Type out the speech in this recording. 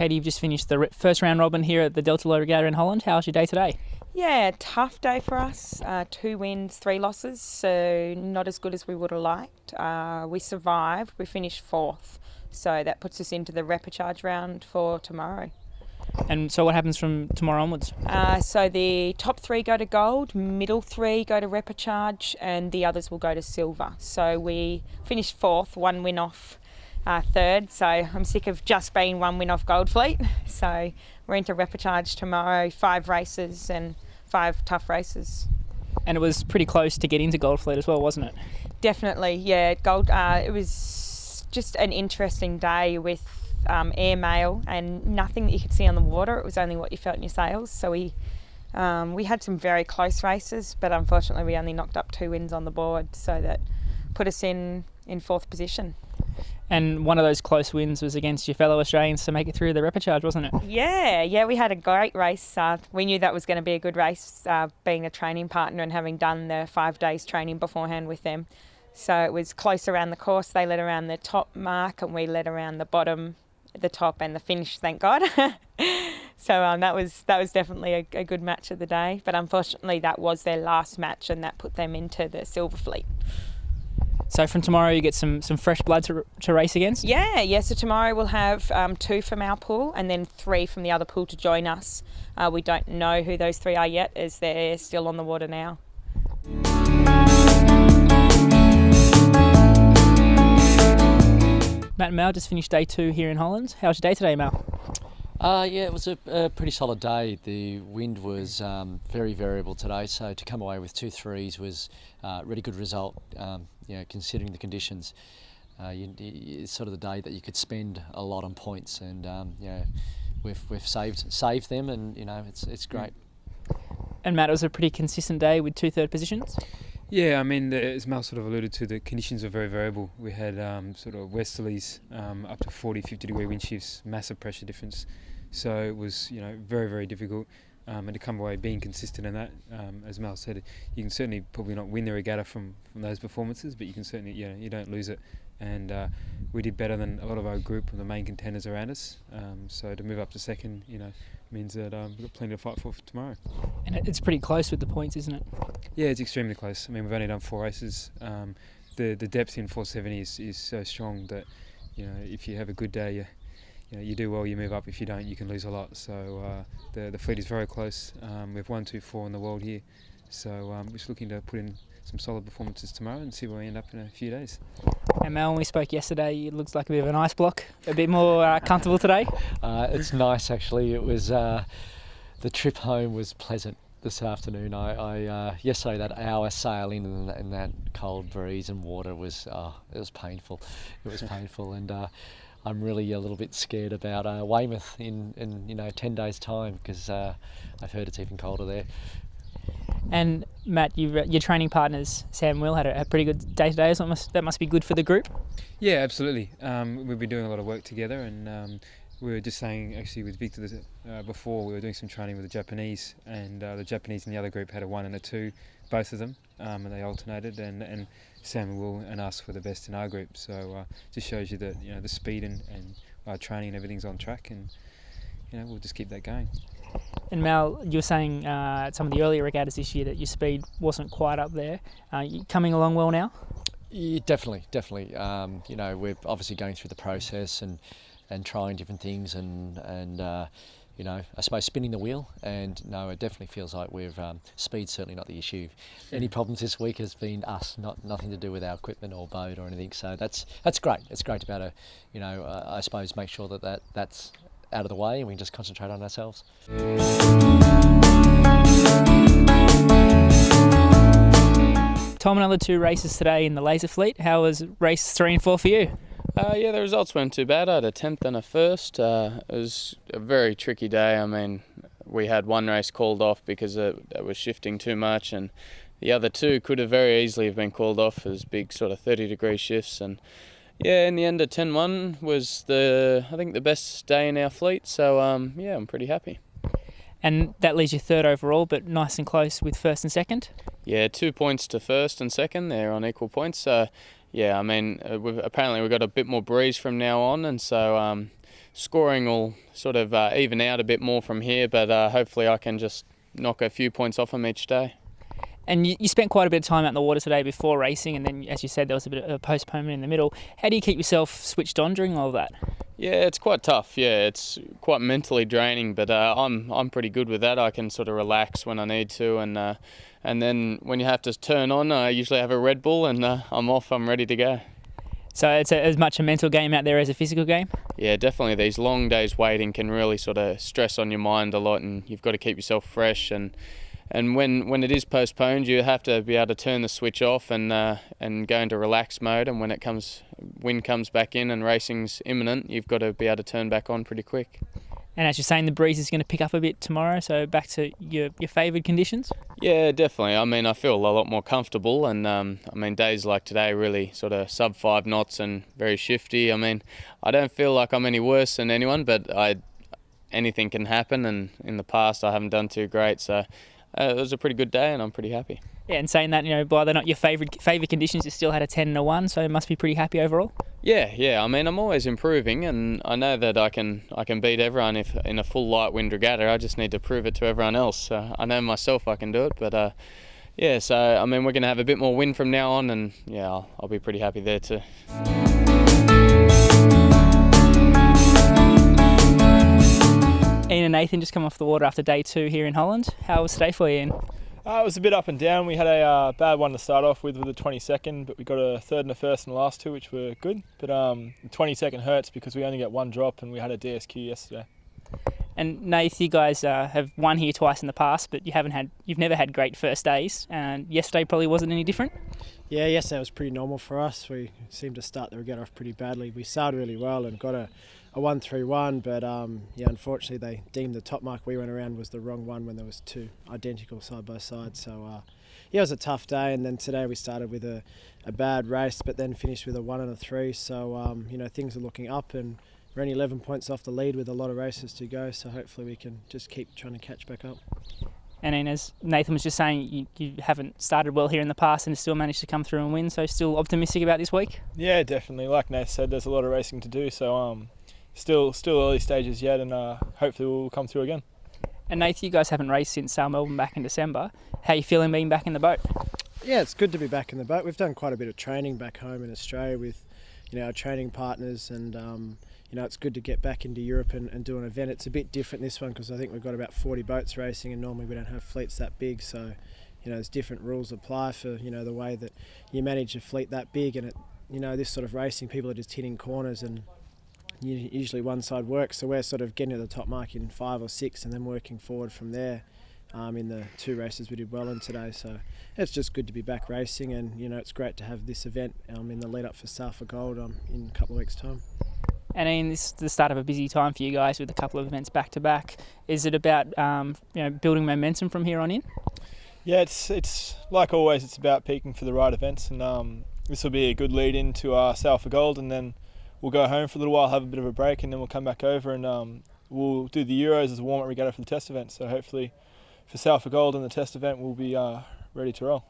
Katie, you've just finished the first round robin here at the Delta Low Regatta in Holland. How's your day today? Yeah, tough day for us. 2 wins, 3 losses, so not as good as we would have liked. We survived. We finished 4th, so that puts us into the repechage round for tomorrow. And so what happens from tomorrow onwards? So the top 3 go to gold, middle 3 go to repechage, and the others will go to silver. So we finished 4th, 1 win off 3rd, so I'm sick of just being 1 win off Gold Fleet. So we're into repechage tomorrow, 5 races and 5 tough races. And it was pretty close to get into Gold Fleet as well, wasn't it? Definitely, yeah. It was just an interesting day with airmail and nothing that you could see on the water. It was only what you felt in your sails. So we had some very close races, but unfortunately we only knocked up 2 wins on the board, so that put us in 4th position. And one of those close wins was against your fellow Australians to make it through the repechage, wasn't it? Yeah, we had a great race. We knew that was going to be a good race, being a training partner and having done the 5 days training beforehand with them. So it was close around the course. They led around the top mark and we led around the bottom, the top and the finish, thank God. So that was definitely a good match of the day. But unfortunately that was their last match and that put them into the Silver Fleet. So from tomorrow you get some fresh blood to race against? Yeah. So tomorrow we'll have 2 from our pool and then 3 from the other pool to join us. We don't know who those 3 are yet, as they're still on the water now. Matt and Mal just finished day 2 here in Holland. How's your day today, Mal? Yeah, it was a pretty solid day. The wind was very variable today, so to come away with 2 3s was a really good result. Considering the conditions, it's sort of the day that you could spend a lot on points, and we've saved them, and it's great. And Matt, it was a pretty consistent day with 2 third positions. Yeah, I mean, as Mal sort of alluded to, the conditions were very variable. We had sort of westerlies up to 40, 50 degree wind shifts, massive pressure difference. So it was, very, very difficult. And to come away being consistent in that, as Mal said, you can certainly probably not win the regatta from those performances, but you can certainly, you don't lose it. And we did better than a lot of our group and the main contenders around us. So to move up to 2nd, means that we've got plenty to fight for tomorrow. And it's pretty close with the points, isn't it? Yeah, it's extremely close. I mean, we've only done 4 races. The depth in 470 is so strong that, if you have a good day, you do well, you move up. If you don't, you can lose a lot. So the fleet is very close. We've 1, 2, 4 in the world here. So we're just looking to put in some solid performances tomorrow and see where we end up in a few days. And Mel, when we spoke yesterday, it looks like a bit of an ice block. A bit more comfortable today? It's nice, actually. It was the trip home was pleasant this afternoon. Yesterday, that hour sail in that cold breeze and water was it was painful. It was painful, and I'm really a little bit scared about Weymouth in 10 days' time, because I've heard it's even colder there. And Matt, your training partners, Sam and Will, had a pretty good day today, so that must be good for the group? Yeah, absolutely. We've been doing a lot of work together, and we were just saying, actually, with Victor before, we were doing some training with the Japanese, and the Japanese in the other group had a 1 and a 2, both of them, and they alternated, and Sam and Will and us were the best in our group. So just shows you that the speed and our training and everything's on track, and we'll just keep that going. And Mal, you were saying at some of the earlier regattas this year that your speed wasn't quite up there. You coming along well now? Yeah, definitely. We're obviously going through the process and trying different things, and I suppose spinning the wheel. And no, it definitely feels like speed's certainly not the issue. Any problems this week has been us, nothing to do with our equipment or boat or anything. So that's great. It's great to be able to, I suppose, make sure that's out of the way and we can just concentrate on ourselves. Tom, another 2 races today in the Laser Fleet. How was race 3 and 4 for you? The results weren't too bad. I had a 10th and a 1st. It was a very tricky day. I mean, we had 1 race called off because it was shifting too much, and the other 2 could have very easily have been called off as big sort of 30-degree shifts. And yeah, in the end, a 10-1 was I think the best day in our fleet. So I'm pretty happy. And that leaves you 3rd overall, but nice and close with 1st and 2nd? Yeah, 2 points to 1st and 2nd. They're on equal points. We've got a bit more breeze from now on, and so scoring will sort of even out a bit more from here, but hopefully I can just knock a few points off them each day. And you spent quite a bit of time out in the water today before racing, and then, as you said, there was a bit of a postponement in the middle. How do you keep yourself switched on during all of that? Yeah, it's quite tough. Yeah, it's quite mentally draining, but I'm pretty good with that. I can sort of relax when I need to, and then when you have to turn on, I usually have a Red Bull, and I'm off. I'm ready to go. So it's as much a mental game out there as a physical game? Yeah, definitely. These long days waiting can really sort of stress on your mind a lot, and you've got to keep yourself fresh. And when it is postponed, you have to be able to turn the switch off and go into relax mode. And when wind comes back in and racing's imminent, you've got to be able to turn back on pretty quick. And as you're saying, the breeze is going to pick up a bit tomorrow, so back to your favoured conditions? Yeah, definitely. I mean, I feel a lot more comfortable, and days like today really sort of sub 5 knots and very shifty. I mean, I don't feel like I'm any worse than anyone, but anything can happen, and in the past I haven't done too great, so it was a pretty good day, and I'm pretty happy. Yeah, and saying that, while they're not your favourite conditions, you still had a 10 and a 1, so you must be pretty happy overall. Yeah. I mean, I'm always improving, and I know that I can beat everyone if in a full light wind regatta. I just need to prove it to everyone else. I know myself I can do it, but yeah. So I mean, we're going to have a bit more wind from now on, and yeah, I'll be pretty happy there too. Ian and Nathan just come off the water after day 2 here in Holland. How was today for you, Ian? It was a bit up and down. We had a bad one to start off with the 22nd, but we got a third and a first in the last 2, which were good. But the 22nd hurts because we only get 1 drop, and we had a DSQ yesterday. And Nath, you guys have won here twice in the past, but you've never had great first days. And yesterday probably wasn't any different. Yeah, yesterday was pretty normal for us. We seemed to start the regatta off pretty badly. We sailed really well and got a 1-3-1, but unfortunately they deemed the top mark we went around was the wrong one when there was 2 identical side by side. So it was a tough day, and then today we started with a bad race, but then finished with a 1 and a 3. So things are looking up, and we're only 11 points off the lead with a lot of races to go. So hopefully we can just keep trying to catch back up. And then, as Nathan was just saying, you haven't started well here in the past and still managed to come through and win. So still optimistic about this week? Yeah, definitely. Like Nath said, there's a lot of racing to do. So still early stages yet, and hopefully we'll come through again. And Nath, you guys haven't raced since Melbourne back in December. How are you feeling being back in the boat? Yeah, it's good to be back in the boat. We've done quite a bit of training back home in Australia with our training partners, and it's good to get back into Europe and do an event. It's a bit different this one because I think we've got about 40 boats racing, and normally we don't have fleets that big. So there's different rules apply for the way that you manage a fleet that big, and this sort of racing, people are just hitting corners, and usually one side works. So we're sort of getting to the top mark in 5 or 6 and then working forward from there. In the 2 races we did well in today, so it's just good to be back racing, and it's great to have this event in the lead up for ISAF Gold in a couple of weeks' time. And Ian, this is the start of a busy time for you guys with a couple of events back to back. Is it about building momentum from here on in? Yeah, it's like always. It's about peaking for the right events, and this will be a good lead into ISAF Gold, and then we'll go home for a little while, have a bit of a break, and then we'll come back over and we'll do the Euros as a warm-up regatta for the test event. So hopefully for ISAF Gold and the test event, we'll be ready to roll.